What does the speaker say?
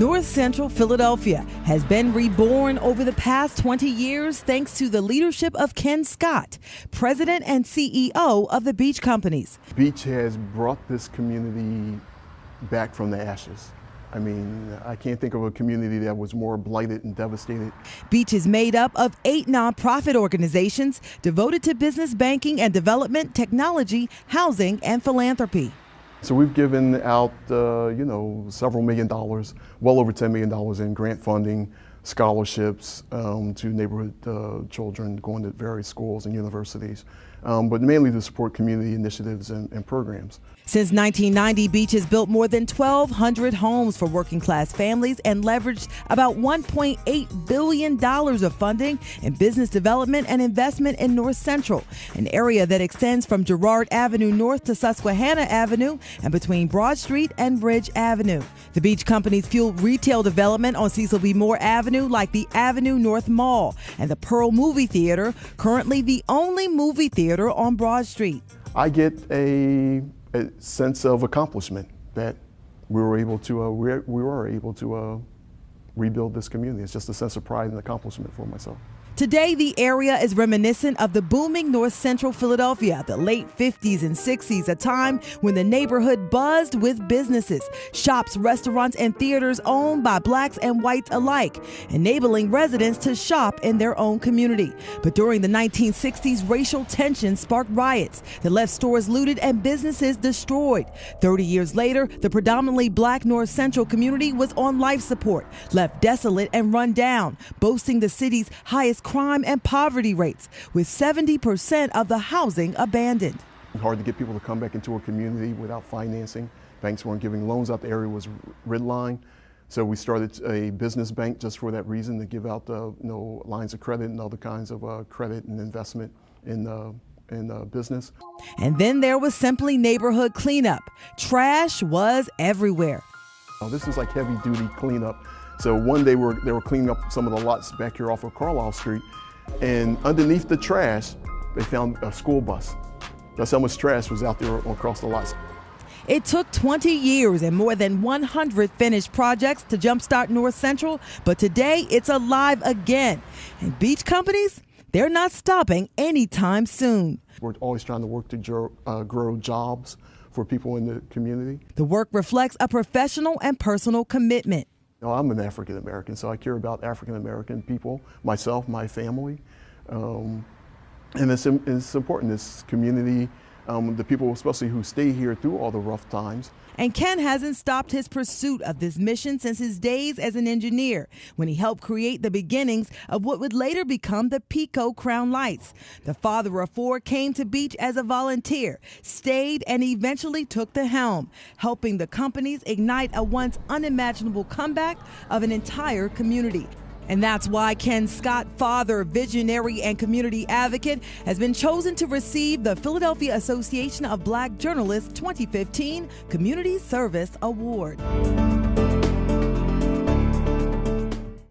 North Central Philadelphia has been reborn over the past 20 years thanks to the leadership of Ken Scott, president and CEO of the Beach Companies. Beach has brought this community back from the ashes. I mean, I can't think of a community that was more blighted and devastated. Beach is made up of 8 nonprofit organizations devoted to business banking and development, technology, housing, and philanthropy. So we've given out, several $1 million, well over $10 million in grant funding, scholarships to neighborhood children going to various schools and universities, but mainly to support community initiatives and programs. Since 1990, Beach has built more than 1,200 homes for working class families and leveraged about $1.8 billion of funding in business development and investment in North Central, an area that extends from Girard Avenue North to Susquehanna Avenue and between Broad Street and Bridge Avenue. The Beach Companies fuel retail development on Cecil B. Moore Avenue like the Avenue North Mall and the Pearl Movie Theater, currently the only movie theater on Broad Street. I get a sense of accomplishment that we were able to rebuild this community. It's just a sense of pride and accomplishment for myself. Today, the area is reminiscent of the booming North Central Philadelphia, the late 50s and 60s, a time when the neighborhood buzzed with businesses, shops, restaurants, and theaters owned by blacks and whites alike, enabling residents to shop in their own community. But during the 1960s, racial tension sparked riots that left stores looted and businesses destroyed. 30 years later, the predominantly black North Central community was on life support, left desolate and run down, boasting the city's highest crime and poverty rates, with 70% of the housing abandoned. Hard to get people to come back into a community without financing. Banks weren't giving loans out. The area was redlined. So we started a business bank just for that reason, to give out lines of credit and other kinds of credit and investment in business. And then there was simply neighborhood cleanup. Trash was everywhere. This was like heavy duty cleanup. So one day they were cleaning up some of the lots back here off of Carlisle Street, and underneath the trash, they found a school bus. That's how much trash was out there across the lots. It took 20 years and more than 100 finished projects to jumpstart North Central, but today it's alive again. And Beach Companies, they're not stopping anytime soon. We're always trying to work to grow jobs for people in the community. The work reflects a professional and personal commitment. I'm an African American, so I care about African American people, myself, my family, and it's important. This community, the people especially who stay here through all the rough times. And Ken hasn't stopped his pursuit of this mission since his days as an engineer, when he helped create the beginnings of what would later become the Pico Crown Lights. The father of 4 came to Beach as a volunteer, stayed, and eventually took the helm, helping the companies ignite a once unimaginable comeback of an entire community. And that's why Ken Scott, father, visionary, and community advocate, has been chosen to receive the Philadelphia Association of Black Journalists 2015 Community Service Award.